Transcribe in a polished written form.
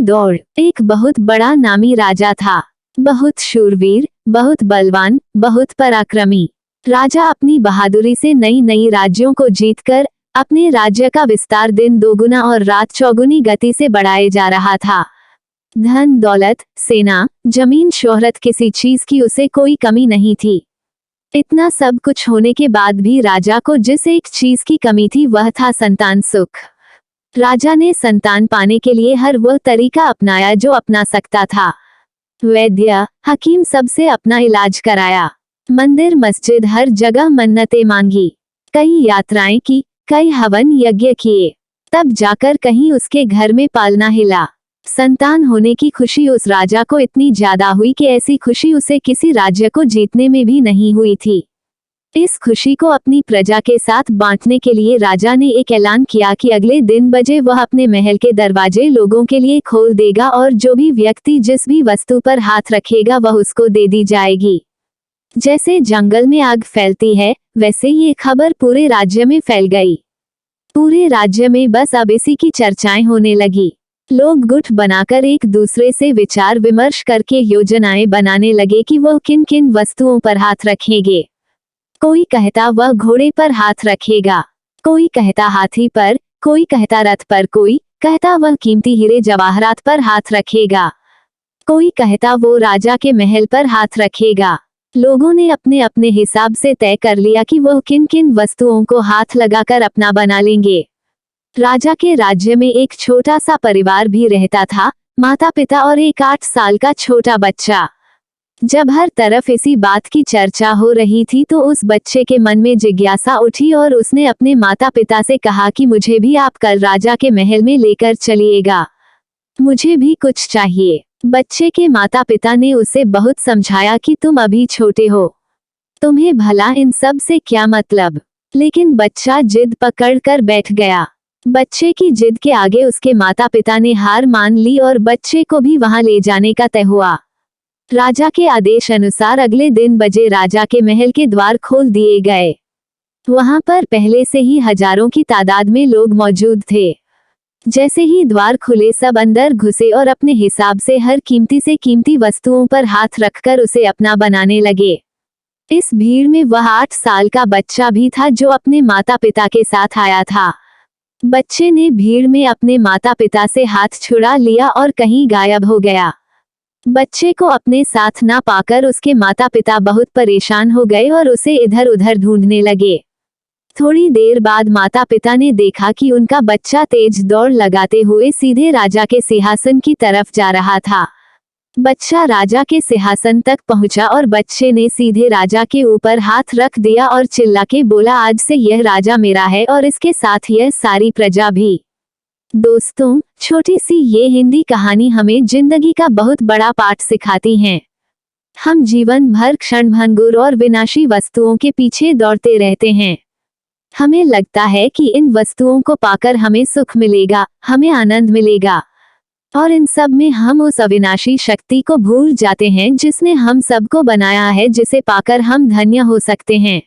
दौड़। एक बहुत बड़ा नामी राजा था, बहुत शूरवीर, बहुत बलवान, बहुत पराक्रमी। राजा अपनी बहादुरी से नई नई राज्यों को जीतकर अपने राज्य का विस्तार दिन दोगुना और रात चौगुनी गति से बढ़ाए जा रहा था। धन दौलत, सेना, जमीन, शोहरत, किसी चीज की उसे कोई कमी नहीं थी। इतना सब कुछ होने के बाद भी राजा को जिस एक चीज की कमी थी वह था संतान सुख। राजा ने संतान पाने के लिए हर वह तरीका अपनाया जो अपना सकता था। वैद्य, हकीम सबसे अपना इलाज कराया। मंदिर मस्जिद हर जगह मन्नतें मांगी, कई यात्राएं की, कई हवन यज्ञ किए, तब जाकर कहीं उसके घर में पालना हिला। संतान होने की खुशी उस राजा को इतनी ज्यादा हुई कि ऐसी खुशी उसे किसी राज्य को जीतने में भी नहीं हुई थी। इस खुशी को अपनी प्रजा के साथ बांटने के लिए राजा ने एक ऐलान किया कि अगले दिन बजे वह अपने महल के दरवाजे लोगों के लिए खोल देगा और जो भी व्यक्ति जिस भी वस्तु पर हाथ रखेगा वह उसको दे दी जाएगी। जैसे जंगल में आग फैलती है, वैसे ये खबर पूरे राज्य में फैल गई। पूरे राज्य में बस अब इसी की चर्चाएं होने लगी। लोग गुट बनाकर एक दूसरे से विचार विमर्श करके योजनाएं बनाने लगे कि वह किन किन वस्तुओं पर हाथ रखेंगे। कोई कहता वह घोड़े पर हाथ रखेगा, कोई कहता हाथी पर, कोई कहता रथ पर, कोई कहता वह कीमती हीरे जवाहरात पर हाथ रखेगा, कोई कहता वो राजा के महल पर हाथ रखेगा। लोगों ने अपने अपने हिसाब से तय कर लिया कि वह किन किन वस्तुओं को हाथ लगाकर अपना बना लेंगे। राजा के राज्य में एक छोटा सा परिवार भी रहता था, माता पिता और एक 8 साल का छोटा बच्चा। जब हर तरफ इसी बात की चर्चा हो रही थी तो उस बच्चे के मन में जिज्ञासा उठी और उसने अपने माता पिता से कहा कि मुझे भी आप कल राजा के महल में लेकर चलिएगा, मुझे भी कुछ चाहिए। बच्चे के माता पिता ने उसे बहुत समझाया कि तुम अभी छोटे हो, तुम्हें भला इन सब से क्या मतलब, लेकिन बच्चा जिद पकड़ कर बैठ गया। बच्चे की जिद के आगे उसके माता पिता ने हार मान ली और बच्चे को भी वहां ले जाने का तय हुआ। राजा के आदेश अनुसार अगले दिन बजे राजा के महल के द्वार खोल दिए गए। वहां पर पहले से ही हजारों की तादाद में लोग मौजूद थे। जैसे ही द्वार खुले सब अंदर घुसे और अपने हिसाब से हर कीमती से कीमती वस्तुओं पर हाथ रखकर उसे अपना बनाने लगे। इस भीड़ में वह 8 साल का बच्चा भी था जो अपने माता पिता के साथ आया था। बच्चे ने भीड़ में अपने माता पिता से हाथ छुड़ा लिया और कहीं गायब हो गया। बच्चे को अपने साथ ना पाकर उसके माता पिता बहुत परेशान हो गए और उसे इधर उधर ढूंढने लगे। थोड़ी देर बाद माता पिता ने देखा कि उनका बच्चा तेज दौड़ लगाते हुए सीधे राजा के सिंहासन की तरफ जा रहा था। बच्चा राजा के सिंहासन तक पहुंचा और बच्चे ने सीधे राजा के ऊपर हाथ रख दिया और चिल्ला के बोला, आज से यह राजा मेरा है और इसके साथ यह सारी प्रजा भी। दोस्तों, छोटी सी ये हिंदी कहानी हमें जिंदगी का बहुत बड़ा पाठ सिखाती है। हम जीवन भर क्षणभंगुर और विनाशी वस्तुओं के पीछे दौड़ते रहते हैं। हमें लगता है कि इन वस्तुओं को पाकर हमें सुख मिलेगा, हमें आनंद मिलेगा, और इन सब में हम उस अविनाशी शक्ति को भूल जाते हैं जिसने हम सबको बनाया है, जिसे पाकर हम धन्य हो सकते हैं।